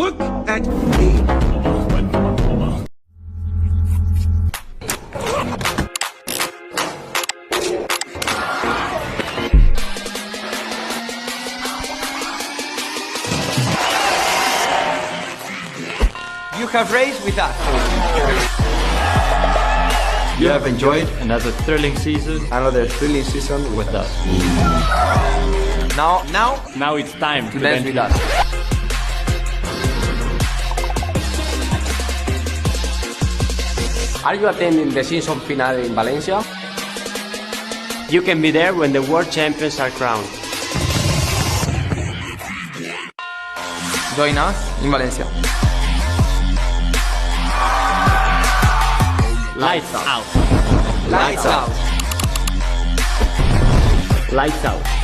Look at me. You have raced with us. You have enjoyed another thrilling season with us. Now it's time to dance with us. Are you attending the season finale in Valencia? You can be there when the world champions are crowned. Join us in Valencia. Lights out. Lights out. Lights out.